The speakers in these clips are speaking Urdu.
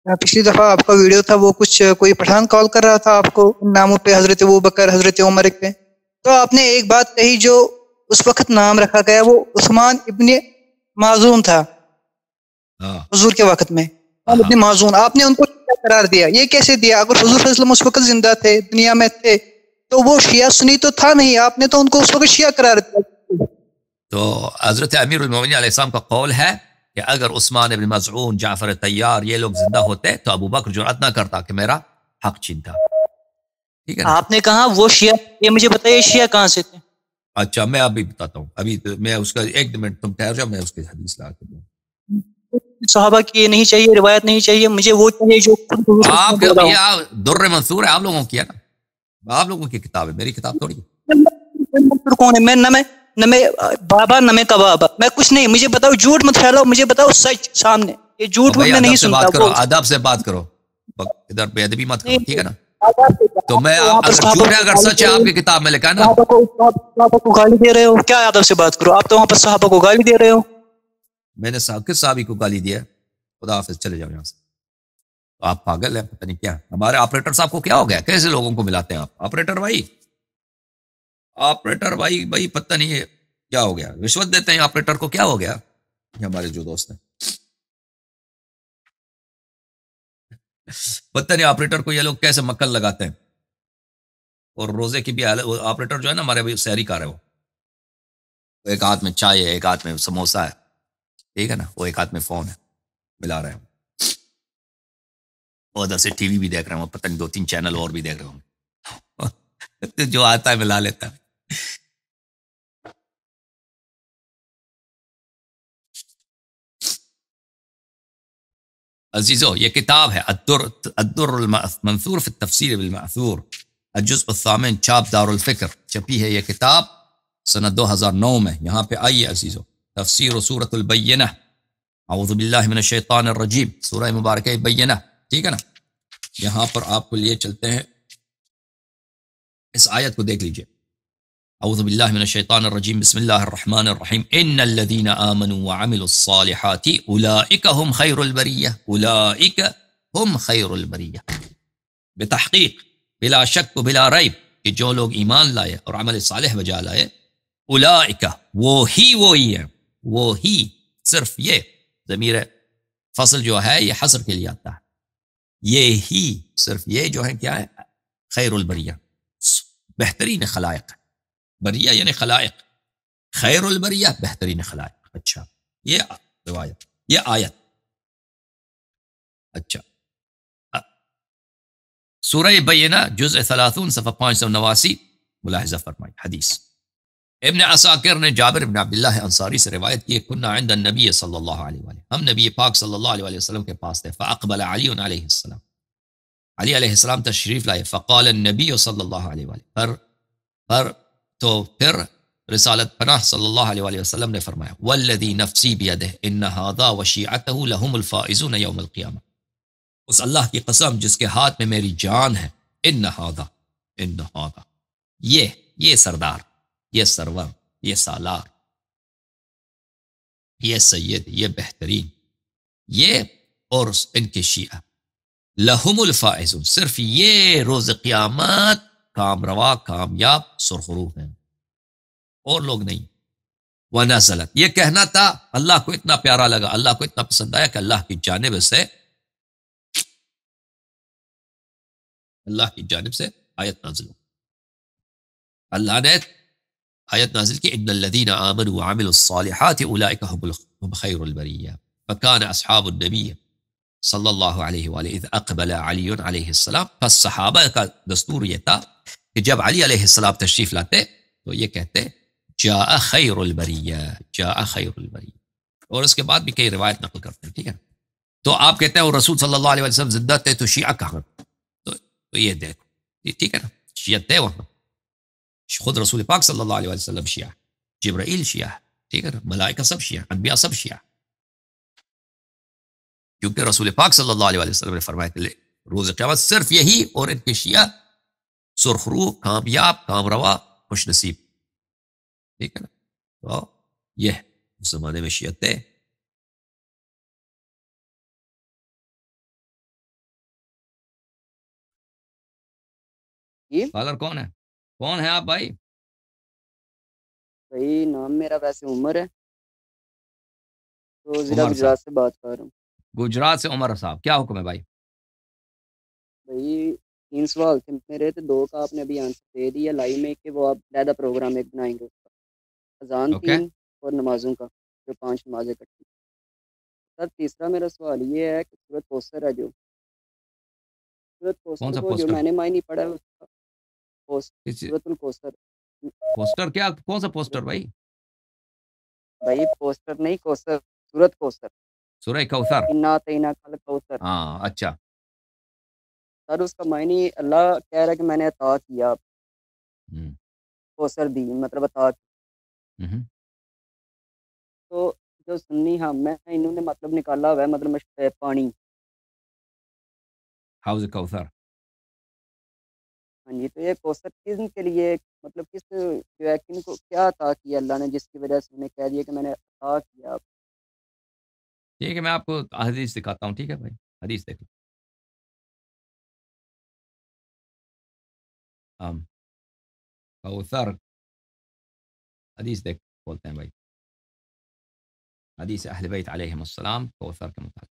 پچھلی دفعہ آپ کا ویڈیو تھا وہ کچھ کوئی پٹھان کال کر رہا تھا آپ کو ناموں پہ، حضرت ابوبکر، حضرت عمر پہ، تو آپ نے ایک بات کہی جو اس وقت نام رکھا گیا وہ عثمان ابن معزون تھا ہاں حضور کے وقت میں، عثمان ہاں ابن معزون، آپ نے ان کو شیعہ قرار دیا، یہ کیسے دیا؟ اگر حضور صلی اللہ علیہ وسلم اس وقت زندہ تھے، دنیا میں تھے، تو وہ شیعہ سنی تو تھا نہیں، آپ نے تو ان کو اس وقت شیعہ قرار دیا۔ تو حضرت امیر المومنین علیہ السلام کا قول ہے کہ اگر عثمان ابن مظعون، جعفر طیار یہ لوگ زندہ ہوتے تو ابو بکر جرأت نہ کرتا کہ میرا حق چھینتا. ٹھیک ہے نا؟ آپ نے کہا وہ شیعہ، یہ مجھے بتائیے شیعہ کہاں سے تھے؟ اچھا میں ابھی بتاتا ہوں، ابھی میں اس کا ایک منٹ تم ٹھہر جاؤ، میں اس کی حدیث لا کے دوں. صحابہ کی یہ نہیں چاہیے، روایت نہیں چاہیے، مجھے وہ چاہیے جو خود حضور صلی اللہ آپ علیہ کے وسلم بولا ہو۔ یہ در منصور ہے، آپ لوگوں کی ہے نا، آپ لوگوں کی کتاب ہے، میری کتاب تھوڑی ہے. کون ہے؟ میں نہ میں بابا نہ میں کبابا، میں کچھ نہیں، مجھے بتاؤ، جھوٹ مت پھیلاؤ، مجھے بتاؤ سچ سامنے، یہ جھوٹ اور ووٹ بھائی میں نہیں ادب سے سنتا بات کرو، وہ ادب سے بات کرو، ادھر بے ادبی مت کرو، نہیں ٹھیک ہے نا؟ آزاد سے تو میں وہاں پر اگر صحابہ جھوٹ ہے، کو اگر گالی سچ دے ہے رہے آپ ہو، کی کتاب میں لکھا ہے نا. صحابہ کو گالی دے رہے ہو، کیا ادب سے بات کرو؟ آپ تو وہاں پر صحابہ کو گالی دے رہے ہو۔ میں نے کس صحابی کو گالی دیا؟ خدا حافظ، چلے جاؤ یہاں سے. تو آپ پاگل ہیں، پتہ نہیں کیا. ہمارے آپریٹر صاحب کو کیا ہو گیا؟ کیسے لوگوں کو ملاتے ہیں آپ؟ آپریٹر بھائی، آپریٹر بھائی پتہ نہیں ہے کیا ہو گیا، رشوت دیتے ہیں آپریٹر کو، کیا ہو گیا؟ یہ ہمارے جو دوست ہیں، پتہ نہیں آپریٹر کو یہ لوگ کیسے مکل لگاتے ہیں. اور روزے کی بھی آپریٹر جو ہے نا ہمارے ابھی سحری کار ہے، وہ ایک ہاتھ میں چائے ہے، ایک ہاتھ میں سموسا ہے، ٹھیک ہے نا، وہ ایک ہاتھ میں فون ہے، ملا رہے ہیں. اور ادھر سے ٹی وی بھی دیکھ رہے ہوں، پتہ نہیں 2-3 چینل اور بھی دیکھ رہے ہوں. جو آتا ہے ملا لیتا ہے. عزیزو یہ کتاب ہے الدر المنثور فی التفسیر بالمعثور، الجزء الثامن، چاپ دار الفکر، چھپی ہے یہ کتاب سنہ 2009 میں. یہاں پہ آئیے عزیزو، تفسیر سورۃ البینہ، اعوذ باللہ من الشیطان الرجیم، سورہ مبارکہ بینہ، ٹھیک ہے نا. یہاں پر آپ کو لیے چلتے ہیں، اس آیت کو دیکھ لیجئے. اعوذ باللہ من الشیطان الرجیم، بسم اللہ الرحمن الرحیم، ان الذین آمنوا وعملوا الصالحات اولئک هم خیر البریہ، اولئک هم خیر البریہ. بتحقیق، بلا شک و بلا ریب، کہ جو لوگ ایمان لائے اور عمل صالح بجا لائے، اولئک وہی ہیں، وہی، صرف یہ ضمیر فصل جو ہے یہ حصر کے لیے آتا ہے، یہ ہی، صرف یہ جو ہے کیا ہے؟ خیر البریہ، بہترین خلائق. بریہ یعنی خلائق، خیر البریہ بہترین خلائق. اچھا یہ روایت، یہ آیت. اچھا سورہ بینہ جزء 30 صفحہ 589 ملاحظہ فرمائی. حدیث ابن عساکر نے جابر بن عبداللہ انصاری سے روایت کی، کنا عند النبی صلی اللہ علیہ وآلہ، ہم نبی پاک صلی اللہ علیہ وسلم کے پاس تھے. فاقبل علی علیہ السلام، علی علیہ السلام تشریف لائے. فقال النبی صلی اللہ علیہ وآلہ، پھر رسالت پناہ صلی اللہ علیہ وآلہ وسلم نے فرمایا، والذی نفسی بیدہ ان ھذا وشیعتہ لهم الفائزون یوم القیامہ، اس اللہ کی قسم جس کے ہاتھ میں میری جان ہے، ان ھذا، یہ سردار، یہ سرور، یہ سالار، یہ سید، یہ بہترین، یہ اور ان کے شیعہ، لہم الفائزون، صرف یہ روز قیامت کام روا، کامیاب، سرخرو ہیں، اور لوگ نہیں. ونزلت، یہ کہنا تھا، اللہ کو اتنا پیارا لگا، اللہ کو اتنا پسند آیا کہ اللہ کی جانب سے آیت نازل ہو. اللہ نے آیت نازل کی، ان الذین آمنوا وعملوا الصالحات اولئک هم خیر البریہ. فکان اصحاب النبی صلی اللہ علیہ وآلہ اذ اقبل علی علیہ السلام، پس صحابہ کا دستور یہ تھا کہ جب علی علیہ السلام تشریف لاتے تو یہ کہتے جاء خیر البریہ، جاء خیر البریہ. اور اس کے بعد بھی کئی روایت نقل کرتے ہیں، ٹھیک ہے. تو آپ کہتے ہیں وہ رسول صلی اللہ علیہ وسلم زندہ تھے تو شیعہ کہاں؟ تو یہ دیکھو، یہ ٹھیک ہے نا، شیعہ تھے وہاں، خود رسول پاک صلی اللہ علیہ وسلم شیعہ، جبرائیل شیعہ، ٹھیک ہے نا، ملائکہ سب شیعہ، انبیاء سب شیعہ. کیونکہ رسول پاک صلی اللہ علیہ وسلم نے فرمایا کہ روز قیامت صرف یہی اور ان کے شیعہ سرخرو، کامیاب، کام روا، خوش نصیب، ٹھیک ہے نا. تو یہ اس زمانے میں شیعہ تھے. جی کالر کون ہے آپ بھائی؟ بھائی نام میرا ویسے عمر ہے، تو ضلع عمر صاحب، گجرات سے بات کر رہا ہوں. گجرات سے عمر صاحب، کیا حکم ہے بھائی؟ بھائی 3 سوال تھے میرے، تو 2 کا آپ نے ابھی آنسر دے دیا لائی میں کہ وہ آپ علیحدہ پروگرام ایک بنائیں گے، اس کا اذان اوکے 3 اور نمازوں کا جو 5 نمازیں کٹی. سر تیسرا میرا سوال یہ ہے کہ سورۃ کوثر ہے جو سورۃ کون کوثر سا کو جو پوسٹر؟ میں نے معنی پڑھا ہے اس کا کس سورۃ الکوثر. پوسٹر؟ کیا کون سا پوسٹر بھائی؟ بھائی پوسٹر نہیں، کوثر، سورۃ کوثر، سورہ کوثر؟ انا اعطیناک الکوثر. ہاں اچھا. سر اس کا معنی اللہ کہہ رہا ہے کہ میں نے عطا کیا آپ ہم، کوثر دی، مطلب عطا کی. ہم، تو جو سنی ہم میں انہوں نے مطلب نکالا ہوا ہے، مطلب پانی. حوض کوثر. ہاں جی، تو یہ کوثر کن کے لیے، مطلب کس جو ہے کن کو کیا عطا کیا اللہ نے جس کی وجہ سے انہیں کہہ دیا کہ میں نے عطا کیا آپ. ٹھیک ہے، میں آپ کو حدیث دکھاتا ہوں. ٹھیک ہے بھائی، حدیث دیکھ لو. کوثر، حدیث دیکھ بولتے ہیں بھائی، حدیث اہل بیت علیہم السلام کوثر کے متعلق.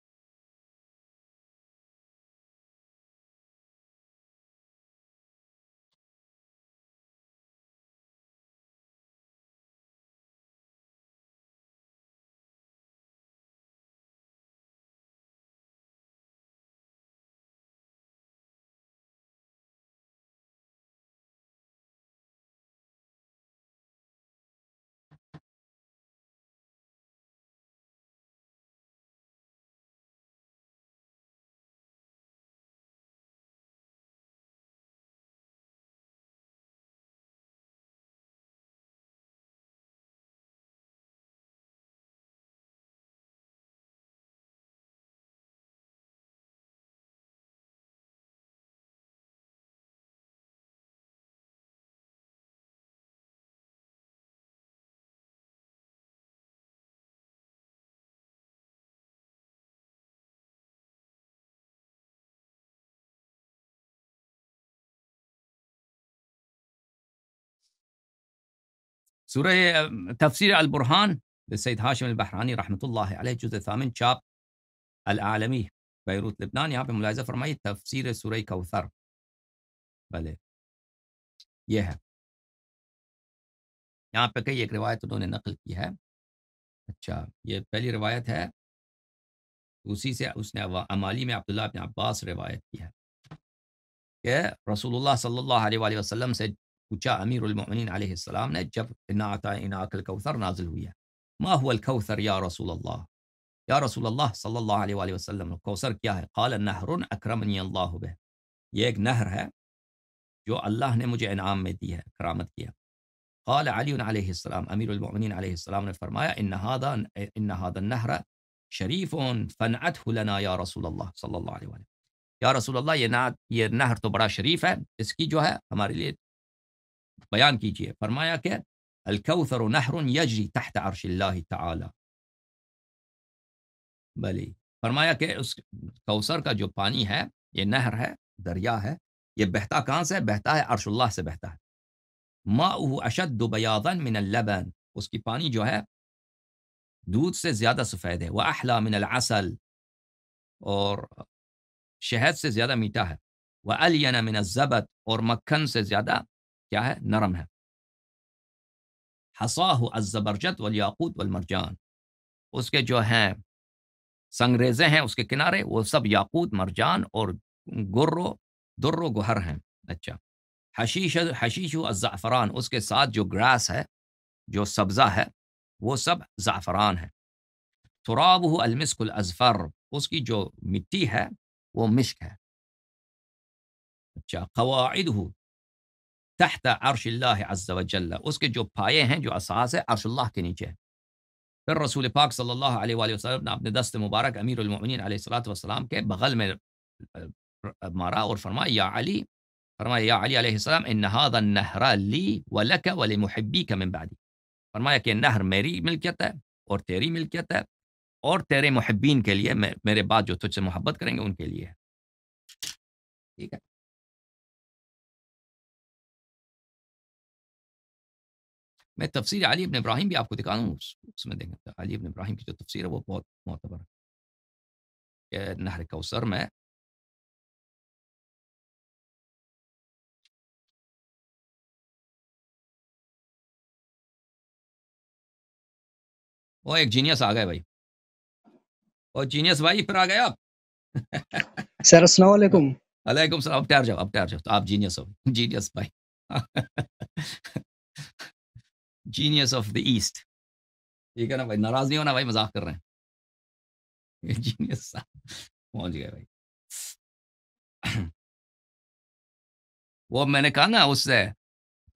سورہ تفسیر البرحان للسید ہاشم البحرانی رحمۃ اللہ علیہ، جزء ثامن، چاپ العالمی، بیروت لبنان. یہاں پہ ملاحظہ فرمائی تفسیر سورہ کوثر. بھلے یہ ہے، یہاں پہ کئی ایک روایت انہوں نے نقل کی ہے. اچھا، یہ پہلی روایت ہے، اسی سے اس نے امالی میں عبداللہ بن عباس روایت کی ہے کہ رسول اللہ صلی اللہ علیہ وآلہ وسلم سے پوچھا امیر المؤمنین علیہ السلام نے جب انا اعطیناک الکوثر نازل ہوئی ہے، ما هو الکوثر یا رسول اللہ، یا رسول اللہ صلی اللہ علیہ وآلہ وسلم، کوثر کیا ہے؟ قال نہر اکرمنی اللہ بہ، یہ ایک نہر ہے جو اللہ نے مجھے انعام میں دی ہے، کرامت کیا. قال علی علیہ السلام، امیر المؤمنین علیہ السلام نے فرمایا ان هذا النهر شریف فنعته لنا یا رسول اللہ صلی اللہ علیہ وآلہ، یا رسول اللہ یہ نہر تو بڑا شریف ہے، اس کی جو ہے ہمارے لیے بیان کیجئے. فرمایا کہ الکوثر نہر یجری تحت عرش اللہ تعالی. بلی، فرمایا کہ اس کوثر کا جو پانی ہے، یہ نہر ہے، دریا ہے، یہ بہتا کہاں سے؟ بہتا ہے عرش اللہ سے بہتا ہے. ماؤہ اشد بیاضا من اللبن، اس کی پانی جو ہے دودھ سے زیادہ سفید ہے. واحلی من العسل، اور شہد سے زیادہ میٹھا ہے. والین من الزبد، اور مکھن سے زیادہ کیا ہے؟ نرم ہے. حصاہ الزبرجد والیاقوت والمرجان، اس کے جو ہیں سنگریزے ہیں اس کے کنارے، وہ سب یاقوت، مرجان اور در و گہر ہیں. اچھا، حشیش الزعفران، اس کے ساتھ جو گراس ہے، جو سبزہ ہے، وہ سب زعفران ہے. ترابہ المسک الازفر، اس کی جو مٹی ہے وہ مشک ہے. اچھا، قواعدہ تحت عرش اللہ عز وجل، اس کے جو پائے ہیں، جو اساس ہے، عرش اللہ کے نیچے ہے. پھر رسول پاک صلی اللہ علیہ وآلہ وسلم نے اپنے دست مبارک امیر المؤمنین علیہ الصلوۃ والسلام کے بغل میں مارا اور فرمایا یا علی، فرمایا یا علی علیہ السلام ان هذا النهر لی ولک ولمحبیک من بعدی، فرمایا کہ نہر میری ملکیت ہے اور تیری ملکیت ہے اور تیرے محبین کے لیے، میرے بعد جو تجھ سے محبت کریں گے ان کے لیے ہے. ٹھیک ہے. میں تفسیر علی ابن ابراہیم بھی آپ کو دکھا دوں، اس میں دیکھیں علی ابن ابراہیم کی جو تفسیر ہے وہ بہت معتبر ہے کہ نہر کوثر میں وہ ایک جینیس آ گئے بھائی، وہ جینیس بھائی پھر آ گئے آپ سر السلام علیکم. علیکم السلام. اب ٹھہر جاؤ، اب ٹھہر جاؤ، تو آپ جینیس ہو، جینیس بھائی جینیس آف دی ایسٹ. ٹھیک ہے نا بھائی، ناراض نہیں ہونا بھائی، مذاق کر رہے ہیں. جینیس پہنچ گئے بھائی. وہ میں نے کہا نا اس سے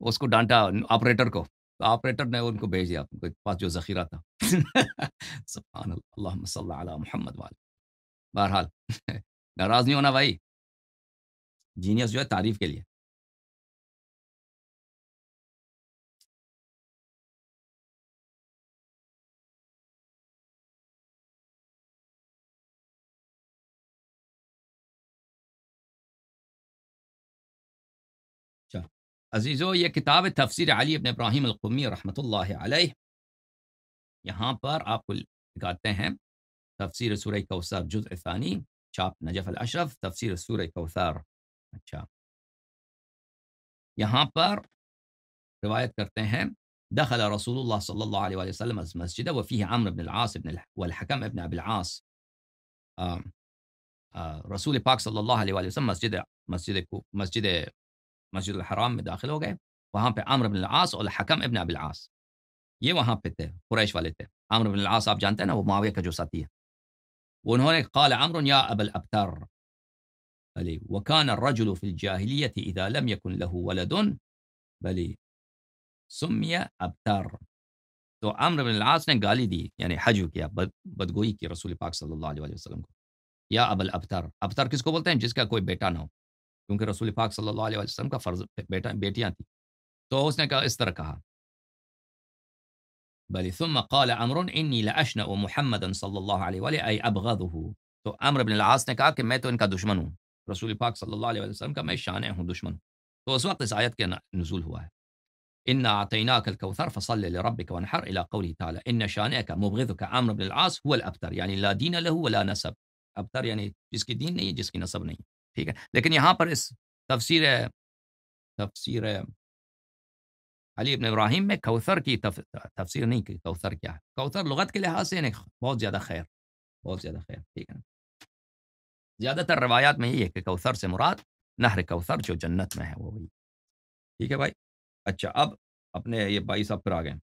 اس کو ڈانٹا آپریٹر کو، تو آپریٹر نے ان کو بھیج دیا ان کے پاس جو ذخیرہ تھا. سبحان اللہ، اللہم صلی علی محمد وعلی. بہرحال ناراض نہیں ہونا بھائی، جینیس جو ہے تعریف کے لیے. عزیزو، یہ کتاب ہے تفسیر علی ابن ابراہیم القمی رحمۃ اللہ علیہ. یہاں پر آپ کو دکھاتے ہیں تفسیر سورہ کوثر جزء ثانی، چھاپ نجف الاشرف، تفسیر سورہ کوثر. اچھا، یہاں پر روایت کرتے ہیں دخل رسول اللہ صلی اللہ علیہ وسلم مسجد وفیہ عمرو بن العاص والحکم ابن ابی العاص. رسول پاک صلی اللہ علیہ وسلم مسجد الحرام میں داخل ہو گئے. وہاں پہ عمرو بن العاص اور الحکم ابن ابی العاص یہ وہاں پہ تھے، قریش والے تھے. عمرو بن العاص آپ جانتے ہیں نا، وہ معاویہ کا جو ساتھی ہے. انہوں نے قال عمرو یا ابا الابتر بلی وكان الرجل في الجاهلية اذا لم يكن له ولد بلی سمي ابتر. تو عمرو بن العاص نے گالی دی، یعنی حجو کیا، بدگوئی کی رسول پاک صلی اللہ علیہ وسلم کو. یا ابا الابتر، ابتر کس کو بولتے ہیں؟ جس کا کوئی بیٹا نہ ہو، کیونکہ رسول پاک صلی اللہ علیہ وسلم کا فرض بیٹیاں تھیں. تو اس نے کہا، اس طرح کہا. بل ثم قال عمرو انی لاشنأ محمدا صلی اللہ علیہ وآلہ ای ابغضه. تو عمرو بن العاص نے کہا کہ میں تو ان کا دشمن ہوں، رسول پاک صلی اللہ علیہ وسلم کا میں شانع ہوں، دشمن ہوں. تو اس وقت اس آیت کے نزول ہوا ہے، انا اعطیناک الکوثر فصل لربک وانحر الى قوله تعالی ان شانئک مبغضک عمرو بن العاص هو الابتر، یعنی لا دین له ولا نسب. ابتر یعنی جس کی دین نہیں ہے، جس کی نسب نہیں. ٹھیک ہے، لیکن یہاں پر اس تفسیر علی ابن ابراہیم میں کوثر کی تفسیر نہیں کی. کوثر کیا ہے؟ کوثر لغت کے لحاظ سے بہت زیادہ خیر، بہت زیادہ خیر. ٹھیک ہے، زیادہ تر روایات میں یہ ہے کہ کوثر سے مراد نہر کوثر جو جنت میں ہے وہ وہی. ٹھیک ہے بھائی. اچھا، اب اپنے یہ بھائی صاحب پر آ گئے.